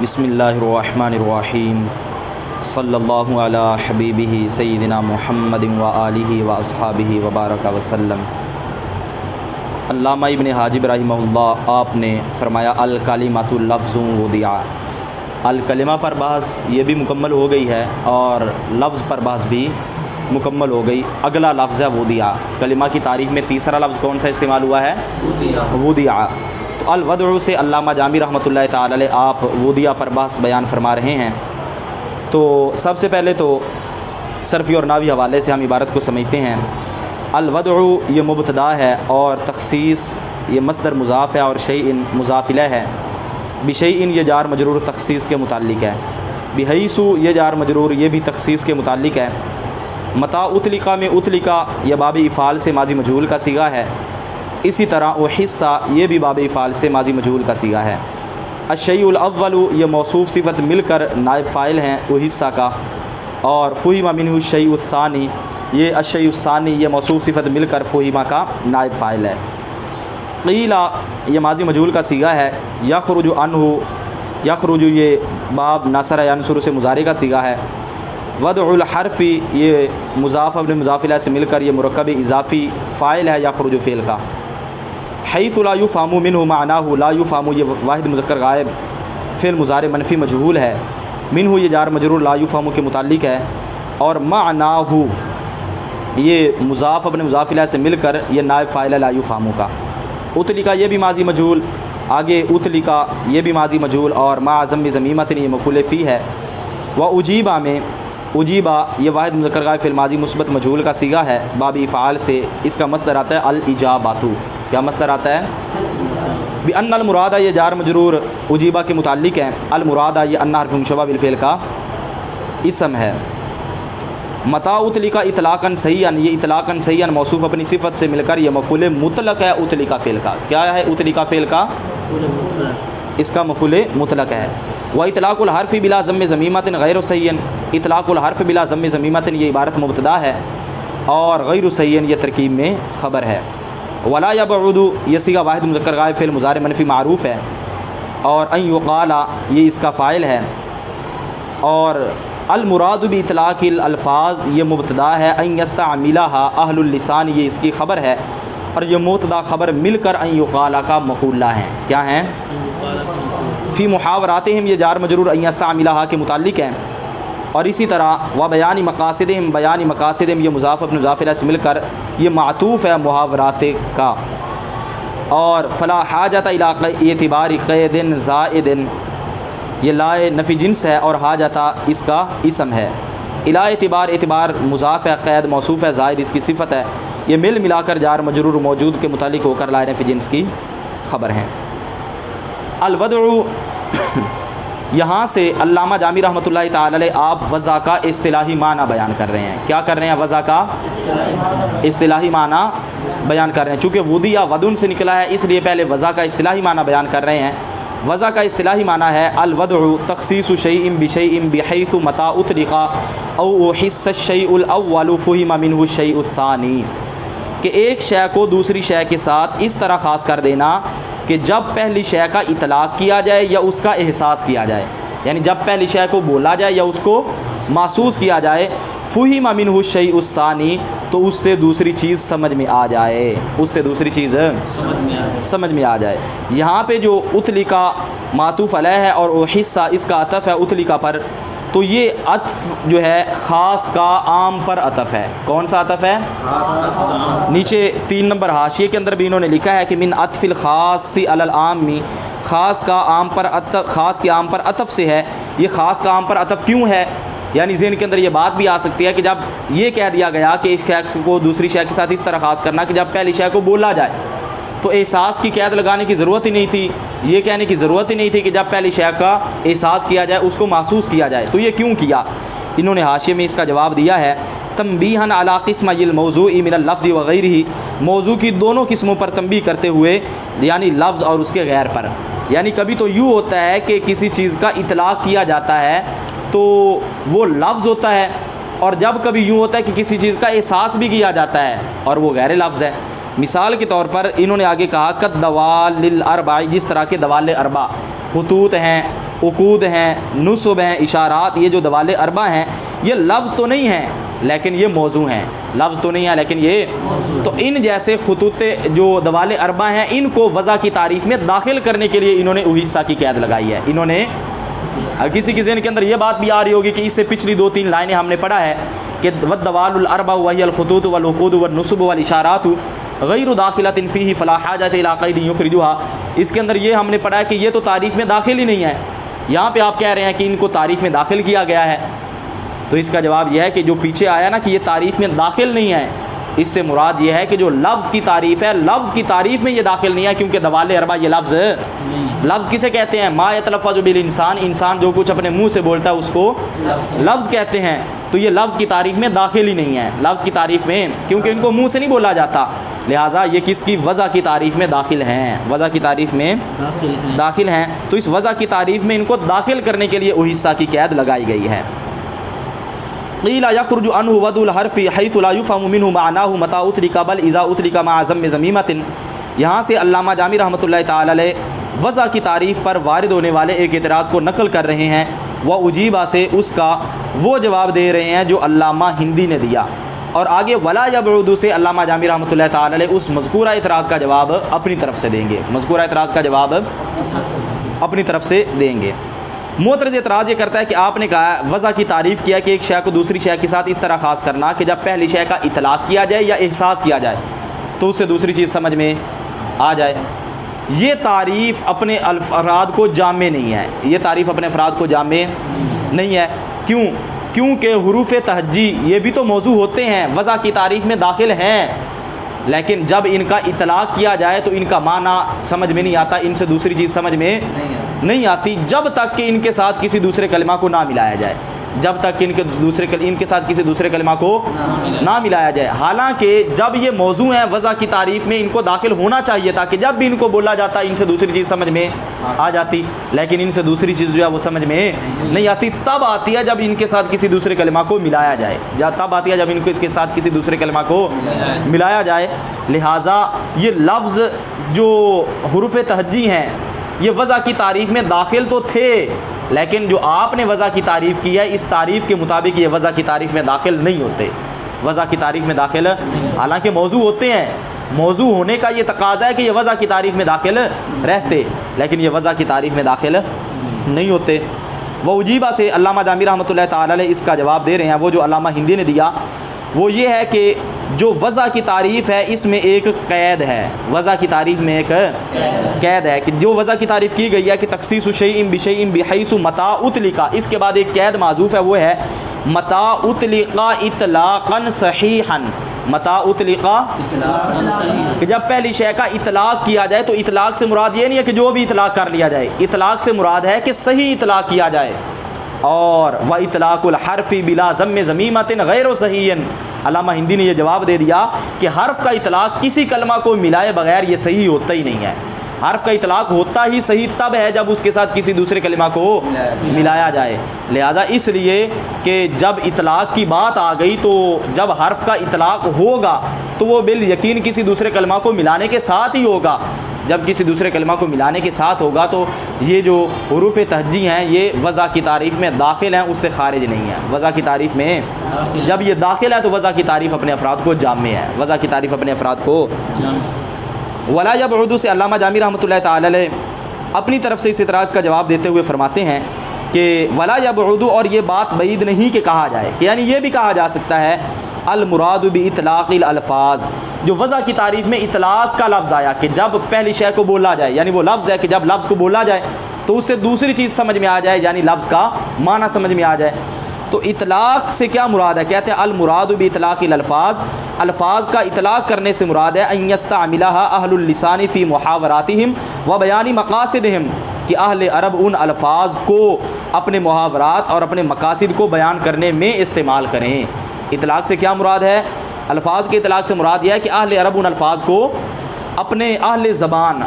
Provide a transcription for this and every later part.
بسم اللہ الرحمن الرحیم صلی اللہ علی حبیبہ سیدنا محمد و آلہ و اصحابہ وبارک وسلم۔ علامہ ابن حاجب رحمہ اللہ آپ نے فرمایا الکلمۃ لفظ وضع، الکلمہ پر بحث یہ بھی مکمل ہو گئی ہے اور لفظ پر بحث بھی مکمل ہو گئی۔ اگلا لفظ ہے وضع۔ کلمہ کی تعریف میں تیسرا لفظ کون سا استعمال ہوا ہے؟ وضع۔ تو الوضع سے علامہ جامی رحمۃ اللہ تعالی علیہ آپ وضع پر بحث بیان فرما رہے ہیں۔ تو سب سے پہلے تو صرفی اور نحوی حوالے سے ہم عبارت کو سمجھتے ہیں۔ الوضع یہ مبتدا ہے اور تخصیص یہ مصدر مضاف ہے اور شیء مضاف الیہ ہے۔ بشیء یہ جار مجرور تخصیص کے متعلق ہے۔ بحیث یہ جار مجرور یہ بھی تخصیص کے متعلق ہے۔ متى اطلقہ میں اطلقہ یہ باب افعال سے ماضی مجہول کا صیغہ ہے۔ اسی طرح احس یہ بھی باب افعال سے ماضی مجہول کا صیغہ ہے۔ الشیء الاول یہ موصوف صفت مل کر نائب فاعل ہیں احس کا، اور فہم منہ الشیء الثانی یہ الشیء الثانی یہ موصوف صفت مل کر فہم کا نائب فاعل ہے۔ قیل یہ ماضی مجہول کا صیغہ ہے۔ یخرج عنہ یخرج یہ باب ناصر ینصر سے مضارع کا صیغہ ہے۔ وضع الحرف یہ مضاف ابن مضاف الیہ سے مل کر یہ مرکب اضافی فاعل ہے یخرج فعل کا۔ حیث لا یفہم منہ معناہ لا یفہم یہ واحد مذکر غائب فعل مضارع منفی مجہول ہے۔ منہ یہ جار مجرور لا یفہم کے متعلق ہے، اور معناہ یہ مضاف ابن مضاف الیہ سے مل کر یہ نائب فاعل ہے لا یفہم کا۔ اطلقہ یہ بھی ماضی مجہول، آگے اطلقہ یہ بھی ماضی مجہول، اور مع ضم ضمیمۃ یہ مفعول فی ہے۔ و اجیبہ میں اجیبہ یہ واحد مذکر غائب فعل ماضی مثبت مجہول کا صیغہ ہے باب افعال سے۔ اس کا مصدر آتا ہے الاجابۃ۔ کیا مصدر آتا ہے؟ بان المراد یہ جار مجرور اجیبہ کے متعلق ہے۔ المراد یہ ان حرف مشبہ بالفعل کا اسم ہے۔ متى اطلق اطلاقا صحیحا یہ اطلاقا صحیحا موصوف اپنی صفت سے مل کر یہ مفعول مطلق ہے اطلق فعل کا۔ کیا ہے اطلق فعل کا؟ اس کا مفعول مطلق ہے۔ و اطلاق الحرف بلا ضم ضمیمۃ غیر صحیح، اطلاق الحرف بلا ضم ضمیمۃ یہ عبارت مبتدا ہے، اور غیر صحیح یہ ترکیب میں خبر ہے۔ ولا یبعد یہ صیغہ واحد مذکر غائب فعل مضارع منفی معروف ہے، اور ان یقال یہ اس کا فاعل ہے، اور المراد باطلاق الالفاظ یہ مبتدا ہے، ان یستعملها اہل اللسان یہ اس کی خبر ہے، اور یہ مبتدا خبر مل کر ان یقال کا مقولہ ہیں۔ کیا ہیں؟ فی محاوراتہم یہ جار مجرور ان یستعملها کے متعلق ہیں، اور اسی طرح و بیان مقاصدہم بیان مقاصدہم یہ مضاف ابن مضاف الیہ سے مل کر یہ معطوف ہے محاورات کا، اور فلا حاجت الی اعتبار قید زائد یہ لائے نفی جنس ہے، اور حاجتہ اس کا اسم ہے۔ الی اعتبار اعتبار مضاف ہے، قید موصوف ہے، زائد اس کی صفت ہے۔ یہ مل ملا کر جار مجرور موجود کے متعلق ہو کر لائے نفی جنس کی خبر ہیں۔ الوضع یہاں سے علامہ جامی رحمۃ اللہ تعالی علیہ آپ وضع کا اصطلاحی معنی بیان کر رہے ہیں۔ کیا کر رہے ہیں؟ وضع کا اصطلاحی معنی بیان کر رہے ہیں۔ چونکہ وضع ودن سے نکلا ہے اس لیے پہلے وضع کا اصطلاحی معنی بیان کر رہے ہیں۔ وضع کا اصطلاحی معنی ہے الوضع تخصیص شیء بشیء بحیث متى اطلق او احس الشیء الاول فہم منہ الشیء الثانی، کہ ایک شے کو دوسری شے کے ساتھ اس طرح خاص کر دینا کہ جب پہلی شے کا اطلاق کیا جائے یا اس کا احساس کیا جائے، یعنی جب پہلی شے کو بولا جائے یا اس کو محسوس کیا جائے، فہم منہ الشیء الثانی تو اس سے دوسری چیز سمجھ میں آ جائے، اس سے دوسری چیز سمجھ میں آ جائے۔ یہاں پہ جو اطلقہ معطوف علیہ ہے اور وہ حصہ اس کا عطف ہے اطلقہ پر، تو یہ عطف جو ہے خاص کا عام پر عطف ہے۔ کون سا عطف ہے؟ نیچے 3 نمبر حاشیے کے اندر بھی انہوں نے لکھا ہے کہ من عطف الخاص علی العام، خاص کا عام پر عطف، خاص کے عام پر عطف سے ہے۔ یہ خاص کا عام پر عطف کیوں ہے؟ یعنی ذہن کے اندر یہ بات بھی آ سکتی ہے کہ جب یہ کہہ دیا گیا کہ اس شخص کو دوسری شے کے ساتھ اس طرح خاص کرنا کہ جب پہلی شے کو بولا جائے، تو احساس کی قید لگانے کی ضرورت ہی نہیں تھی، یہ کہنے کی ضرورت ہی نہیں تھی کہ جب پہلی شے کا احساس کیا جائے اس کو محسوس کیا جائے، تو یہ کیوں کیا؟ انہوں نے حاشیے میں اس کا جواب دیا ہے تنبیہاً علی قسمي الموضوع من اللفظ وغیرہ، موضوع کی دونوں قسموں پر تنبیہ کرتے ہوئے، یعنی لفظ اور اس کے غیر پر۔ یعنی کبھی تو یوں ہوتا ہے کہ کسی چیز کا اطلاق کیا جاتا ہے تو وہ لفظ ہوتا ہے، اور جب کبھی یوں ہوتا ہے کہ کسی چیز کا احساس بھی کیا جاتا ہے اور وہ غیر لفظ ہے۔ مثال کے طور پر انہوں نے آگے کہا قد دوال الاربع، جس طرح کے دوال اربع خطوط ہیں عقود ہیں، نصب ہیں، اشارات، یہ جو دوال اربع ہیں یہ لفظ تو نہیں ہیں لیکن یہ موضوع ہیں، لفظ تو نہیں ہے لیکن یہ تو ان جیسے خطوط جو دوال اربع ہیں ان کو وضع کی تعریف میں داخل کرنے کے لیے انہوں نے احیصہ کی قید لگائی ہے۔ انہوں نے کسی کے ذہن کے اندر یہ بات بھی آ رہی ہوگی کہ اس سے پچھلی 2-3 لائنیں ہم نے پڑھا ہے کہ والدوال الاربع وهي الخطوط والعقود والنصب والاشارات غیر داخلۃ فیہ فلا حاجۃ الی قید یخرجها، اس کے اندر یہ ہم نے پڑھا ہے کہ یہ تو تعریف میں داخل ہی نہیں ہے، یہاں پہ آپ کہہ رہے ہیں کہ ان کو تعریف میں داخل کیا گیا ہے، تو اس کا جواب یہ ہے کہ جو پیچھے آیا نا کہ یہ تعریف میں داخل نہیں ہے، اس سے مراد یہ ہے کہ جو لفظ کی تعریف ہے لفظ کی تعریف میں یہ داخل نہیں ہے، کیونکہ دوال اربع یہ لفظ کسے کہتے ہیں؟ ما یتلفظ بالانسان، انسان جو کچھ اپنے منہ سے بولتا ہے اس کو لفظ کہتے ہیں، تو یہ لفظ کی تعریف میں داخل ہی نہیں ہے، لفظ کی تعریف میں کیونکہ ان کو منہ سے نہیں بولا جاتا، لہٰذا یہ کس کی وضع کی تعریف میں داخل ہیں، وضع کی تعریف میں داخل ہیں، تو اس وضع کی تعریف میں ان کو داخل کرنے کے لیے احیصہ کی قید لگائی گئی ہے۔ قیل یخرج عنہ وضع الحرف حیث لا یفهم منہ معناه متى اطلق بل اذا اطلق مع ضم ضمیمۃ، یہاں سے علامہ جامی رحمۃ اللہ تعالی علیہ وضع کی تعریف پر وارد ہونے والے ایک اعتراض کو نقل کر رہے ہیں، وہ اجیبہ سے اس کا وہ جواب دے رہے ہیں جو علامہ ہندی نے دیا، اور آگے ولا یبعد سے علامہ جامی رحمۃ اللہ تعالی علیہ اس مذکورہ اعتراض کا جواب اپنی طرف سے دیں گے، مذکورہ اعتراض کا جواب اپنی طرف سے دیں گے۔ معترض اعتراض یہ کرتا ہے کہ آپ نے کہا وضع کی تعریف کیا کہ ایک شے کو دوسری شے کے ساتھ اس طرح خاص کرنا کہ جب پہلی شے کا اطلاق کیا جائے یا احساس کیا جائے تو اس سے دوسری چیز سمجھ میں آ جائے، یہ تعریف اپنے افراد کو جامع نہیں ہے، یہ تعریف اپنے افراد کو جامع نہیں ہے، کیونکہ حروف تہجی یہ بھی تو موضوع ہوتے ہیں، وضع کی تعریف میں داخل ہیں، لیکن جب ان کا اطلاق کیا جائے تو ان کا معنی سمجھ میں نہیں آتا، ان سے دوسری چیز سمجھ میں نہیں آتی جب تک کہ ان کے ساتھ کسی دوسرے کلمہ کو نہ ملایا جائے، جب تک کہ ان کے ساتھ کسی دوسرے کلمہ کو نہ ملایا جائے، حالانکہ جب یہ موضوع ہیں وضع کی تعریف میں ان کو داخل ہونا چاہیے تھا کہ جب بھی ان کو بولا جاتا ان سے دوسری چیز سمجھ میں آ جاتی، لیکن ان سے دوسری چیز جو ہے وہ سمجھ میں نہیں آتی، تب آتی ہے جب ان کے ساتھ کسی دوسرے کلمہ کو ملایا جائے، تب آتی ہے جب ان کو اس کے ساتھ کسی دوسرے کلمہ کو ملایا جائے، لہٰذا یہ لفظ جو حروف تہجی ہیں یہ وضع کی تعریف میں داخل تو تھے، لیکن جو آپ نے وضع کی تعریف کی ہے اس تعریف کے مطابق یہ وضع کی تعریف میں داخل نہیں ہوتے، وضع کی تعریف میں داخل حالانکہ موضوع ہوتے ہیں، موضوع ہونے کا یہ تقاضا ہے کہ یہ وضع کی تعریف میں داخل رہتے، لیکن یہ وضع کی تعریف میں داخل نہیں ہوتے۔ وہ اجیبہ سے علامہ جامی رحمۃ اللہ تعالی علیہ اس کا جواب دے رہے ہیں، وہ جو علامہ ہندی نے دیا وہ یہ ہے کہ جو وضع کی تعریف ہے اس میں ایک قید ہے، وضع کی تعریف میں ایک قید ہے کہ جو وضع کی تعریف کی گئی ہے کہ تخصیص شیء بشیء بحیث متى اطلق، اس کے بعد ایک قید معذوف ہے وہ ہے متى اطلق اطلاقا صحیحا، متى اطلق کہ جب پہلی شے کا اطلاق کیا جائے، تو اطلاق سے مراد یہ نہیں ہے کہ جو بھی اطلاق کر لیا جائے، اطلاق سے مراد ہے کہ صحیح اطلاق کیا جائے، اور وَإِطْلَاقُ الْحَرْفِ بِلَا ضَمِّ ضَمِیمَةٍ غَیْرُ صَحِیٍ، علامہ ہندی نے یہ جواب دے دیا کہ حرف کا اطلاق کسی کلمہ کو ملائے بغیر یہ صحیح ہوتا ہی نہیں ہے، حرف کا اطلاق ہوتا ہی صحیح تب ہے جب اس کے ساتھ کسی دوسرے کلمہ کو ملایا جائے، لہذا اس لیے کہ جب اطلاق کی بات آ گئی تو جب حرف کا اطلاق ہوگا تو وہ بالیقین کسی دوسرے کلمہ کو ملانے کے ساتھ ہی ہوگا، جب کسی دوسرے کلمہ کو ملانے کے ساتھ ہوگا تو یہ جو حروف تہجی ہیں یہ وضع کی تعریف میں داخل ہیں، اس سے خارج نہیں ہے، وضع کی تعریف میں جب یہ داخل ہے تو وضع کی تعریف اپنے افراد کو جامع ہے، وضع کی تعریف اپنے افراد کو ولا یبعد سے علامہ جامی رحمۃ اللہ تعالی علیہ اپنی طرف سے اس اعتراض کا جواب دیتے ہوئے فرماتے ہیں کہ ولا یبعد، اور یہ بات بعید نہیں کہ کہا جائے کہ یعنی یہ بھی کہا جا سکتا ہے المراد باطلاق الالفاظ، جو وضع کی تعریف میں اطلاق کا لفظ آیا کہ جب پہلی شے کو بولا جائے، یعنی وہ لفظ ہے کہ جب لفظ کو بولا جائے تو اس سے دوسری چیز سمجھ میں آ جائے، یعنی لفظ کا معنی سمجھ میں آ جائے، تو اطلاق سے کیا مراد ہے؟ کہتے ہیں المراد باطلاق الالفاظ، الفاظ کا اطلاق کرنے سے مراد ہے ان یستعملها اہل اللسان فی محاوراتہم و بیان مقاصدہم، کہ اہل عرب ان الفاظ کو اپنے محاورات اور اپنے مقاصد کو بیان کرنے میں استعمال کریں۔ اطلاق سے کیا مراد ہے؟ الفاظ کے اطلاق سے مراد یہ ہے کہ اہل عرب ان الفاظ کو اپنے اہل زبان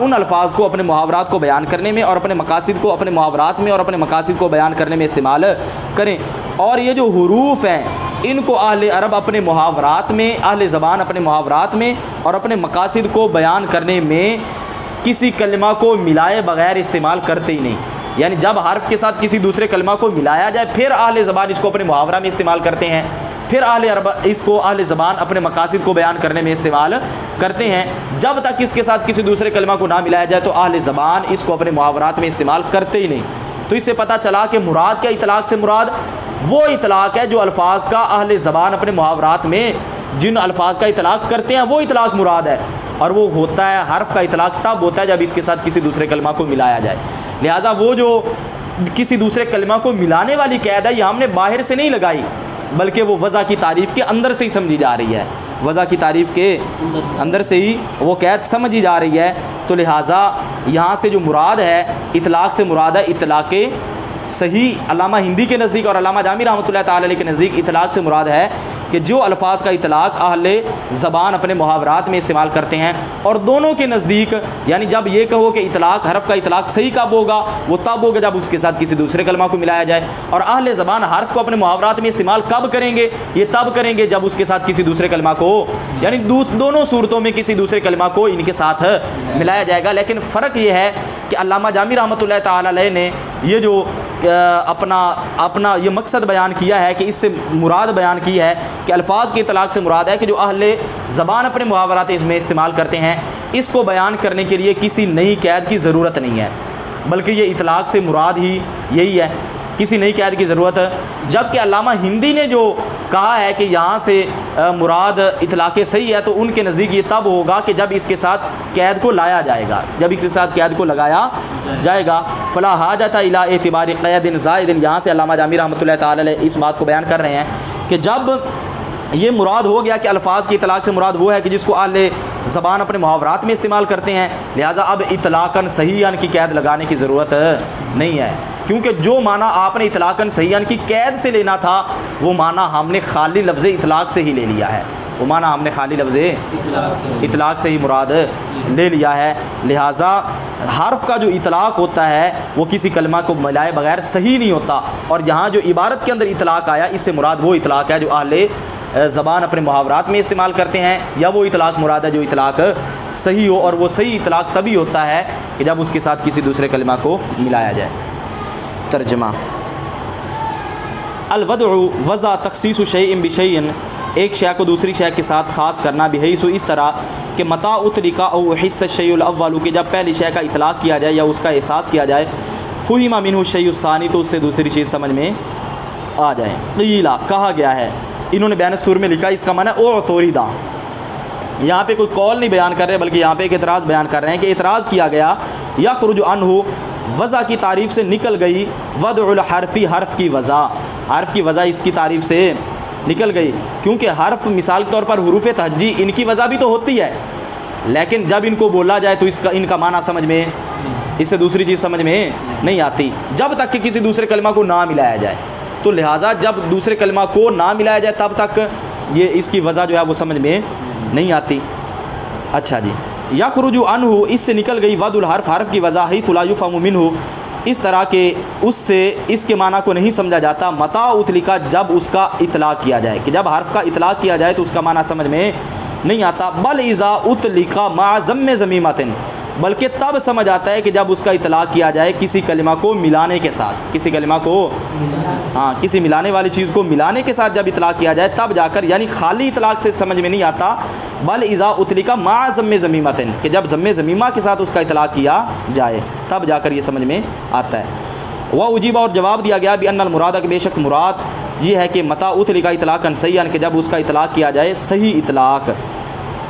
ان الفاظ کو اپنے محاورات کو بیان کرنے میں اور اپنے مقاصد کو اپنے محاورات میں اور اپنے مقاصد کو بیان کرنے میں استعمال کریں، اور یہ جو حروف ہیں ان کو اہل عرب اپنے محاورات میں، اہل زبان اپنے محاورات میں اور اپنے مقاصد کو بیان کرنے میں کسی کلمہ کو ملائے بغیر استعمال کرتے ہی نہیں، یعنی جب حرف کے ساتھ کسی دوسرے کلمہ کو ملایا جائے پھر اہل زبان اس کو اپنے محاورہ میں استعمال کرتے ہیں، پھر اس کو اہل زبان اپنے مقاصد کو بیان کرنے میں استعمال کرتے ہیں۔ جب تک اس کے ساتھ کسی دوسرے کلمہ کو نہ ملایا جائے تو اہل زبان اس کو اپنے محاورات میں استعمال کرتے ہی نہیں۔ تو اس سے پتہ چلا کہ مراد کیا اطلاق سے مراد وہ اطلاق ہے جو الفاظ کا اہل زبان اپنے محاورات میں جن الفاظ کا اطلاق کرتے ہیں وہ اطلاق مراد ہے، اور وہ ہوتا ہے حرف کا اطلاق تب ہوتا ہے جب اس کے ساتھ کسی دوسرے کلمہ کو ملایا جائے۔ لہٰذا وہ جو کسی دوسرے کلمہ کو ملانے والی قید ہے یہ ہم نے باہر سے نہیں لگائی، بلکہ وہ وضع کی تعریف کے اندر سے ہی سمجھی جا رہی ہے، وضع کی تعریف کے اندر سے ہی وہ قید سمجھی جا رہی ہے۔ تو لہٰذا یہاں سے جو مراد ہے اطلاق سے مراد ہے اطلاق صحیح علامہ ہندی کے نزدیک اور علامہ جامی رحمۃ اللہ تعالی علیہ کے نزدیک اطلاق سے مراد ہے کہ جو الفاظ کا اطلاق اہل زبان اپنے محاورات میں استعمال کرتے ہیں، اور دونوں کے نزدیک یعنی جب یہ کہو کہ اطلاق حرف کا اطلاق صحیح کب ہوگا، وہ تب ہوگا جب اس کے ساتھ کسی دوسرے کلمہ کو ملایا جائے، اور اہل زبان حرف کو اپنے محاورات میں استعمال کب کریں گے، یہ تب کریں گے جب اس کے ساتھ کسی دوسرے کلمہ کو یعنی دونوں صورتوں میں کسی دوسرے کلمہ کو ان کے ساتھ ملایا جائے گا۔ لیکن فرق یہ ہے کہ علامہ جامی رحمۃ اللہ تعالی علیہ نے یہ جو اپنا یہ مقصد بیان کیا ہے کہ اس سے مراد بیان کی ہے کہ الفاظ کے اطلاق سے مراد ہے کہ جو اہل زبان اپنے محاورات اس میں استعمال کرتے ہیں، اس کو بیان کرنے کے لیے کسی نئی قید کی ضرورت نہیں ہے، بلکہ یہ اطلاق سے مراد ہی یہی ہے، کسی نئی قید کی ضرورت ہے۔ جبکہ علامہ ہندی نے جو کہا ہے کہ یہاں سے مراد اطلاق صحیح ہے، تو ان کے نزدیک یہ تب ہوگا کہ جب اس کے ساتھ قید کو لایا جائے گا، جب اس کے ساتھ قید کو لگایا جائے گا۔ فلا حاجت الی اعتبار قید زائد، یہاں سے علامہ جامی رحمۃ اللہ تعالی علیہ اس بات کو بیان کر رہے ہیں کہ جب یہ مراد ہو گیا کہ الفاظ کی اطلاق سے مراد وہ ہے کہ جس کو اہل زبان اپنے محاورات میں استعمال کرتے ہیں، لہٰذا اب اطلاقاً صحیحاً کی قید لگانے کی ضرورت نہیں ہے، کیونکہ جو معنی آپ نے اطلاقاً صحیحاً کی قید سے لینا تھا وہ معنی ہم نے خالی لفظ اطلاق سے ہی لے لیا ہے، وہ معنی ہم نے خالی لفظ اطلاق سے ہی مراد لے لیا ہے۔ لہٰذا حرف کا جو اطلاق ہوتا ہے وہ کسی کلمہ کو ملائے بغیر صحیح نہیں ہوتا، اور یہاں جو عبارت کے اندر اطلاق آیا اس سے مراد وہ اطلاق ہے جو اہل زبان اپنے محاورات میں استعمال کرتے ہیں، یا وہ اطلاق مراد ہے جو اطلاق صحیح ہو، اور وہ صحیح اطلاق تبھی ہوتا ہے کہ جب اس کے ساتھ کسی دوسرے کلمہ کو ملایا جائے۔ ترجمہ: الوضع وضع تخصیص شیء بشیء، ایک شے کو دوسری شے کے ساتھ خاص کرنا، بحیث اس طرح کہ متى اطلق او احس الشیء الاول، کہ جب پہلی شے کا اطلاق کیا جائے یا اس کا احساس کیا جائے، فہم منہ الشیء الثانی، تو اس سے دوسری چیز سمجھ میں آ جائے۔ قیل، کہا گیا ہے، انہوں نے بیان السطور میں لکھا اس کا معنی اعترض، یہاں پہ کوئی قول نہیں بیان کر رہے بلکہ یہاں پہ ایک اعتراض بیان کر رہے ہیں کہ اعتراض کیا گیا، یخرج عنہ، وضع کی تعریف سے نکل گئی، وضع الحرفی، حرف کی وضع، حرف کی وضع اس کی تعریف سے نکل گئی، کیونکہ حرف مثال کے طور پر حروف تہجی ان کی وضع بھی تو ہوتی ہے، لیکن جب ان کو بولا جائے تو ان کا معنی سمجھ میں، اس سے دوسری چیز سمجھ میں نہیں آتی جب تک کہ کسی دوسرے کلمہ کو نہ ملایا جائے، تو لہٰذا جب دوسرے کلمہ کو نہ ملایا جائے تب تک یہ اس کی وضع جو ہے وہ سمجھ میں نہیں آتی۔ اچھا جی، یخرج عنہ، اس سے نکل گئی، وضع الحرف، حرف کی وضع، حیث لا یفہم منہ، اس طرح کہ اس سے اس کے معنی کو نہیں سمجھا جاتا، متى اطلق، جب اس کا اطلاق کیا جائے، کہ جب حرف کا اطلاق کیا جائے تو اس کا معنی سمجھ میں نہیں آتا، بل اذا اطلق مع ضم ضمیمۃ، بلکہ تب سمجھ آتا ہے کہ جب اس کا اطلاق کیا جائے کسی کلمہ کو ملانے کے ساتھ، کسی کلمہ کو کسی ملانے والی چیز کو ملانے کے ساتھ جب اطلاق کیا جائے تب جا کر، یعنی خالی اطلاق سے سمجھ میں نہیں آتا، بل اذا اطلق مع ضم ضمیمۃ، کہ جب ضم ضمیمہ کے ساتھ اس کا اطلاق کیا جائے تب جا کر یہ سمجھ میں آتا ہے۔ وأجیب، اور جواب دیا گیا، بأن المراد، کہ بے شک مراد یہ ہے کہ متى اطلق اطلاقا صحیحا، کہ جب اس کا اطلاق کیا جائے صحیح اطلاق،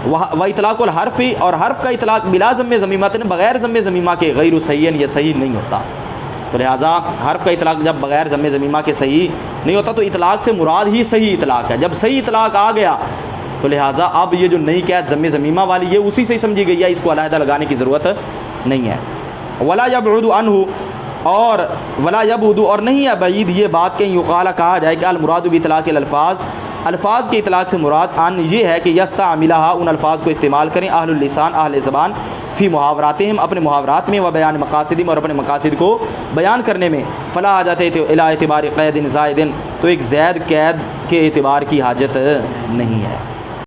و اطلاق الحرف، اور حرف کا اطلاق بلا ضم ضمیمۃ، بغیر ضم ضمیمہ کے، غیر صحیح، یہ صحیح نہیں ہوتا، تو لہٰذا حرف کا اطلاق جب بغیر ضم ضمیمہ کے صحیح نہیں ہوتا تو اطلاق سے مراد ہی صحیح اطلاق ہے، جب صحیح اطلاق آ گیا تو لہٰذا اب یہ جو نئی قید ضم ضمیمہ والی یہ اسی سے سمجھی گئی ہے، اس کو علیحدہ لگانے کی ضرورت نہیں ہے۔ ولا یبعد عنہ، اور ولا یبعد، اور نہیں ہے بعید یہ بات کہ یقال، کہا جائے کہ المراد باطلاق الالفاظ، الفاظ کے اطلاق سے مراد ان یہ ہے کہ یستعملھا، ان الفاظ کو استعمال کریں، اہل اللسان، اہل زبان، فی محاوراتہم، اپنے محاورات میں، و بیان مقاصدہم، اور اپنے مقاصد کو بیان کرنے میں، فلا حاجت الی اعتبار قید زائد، تو ایک زائد قید کے اعتبار کی حاجت نہیں ہے۔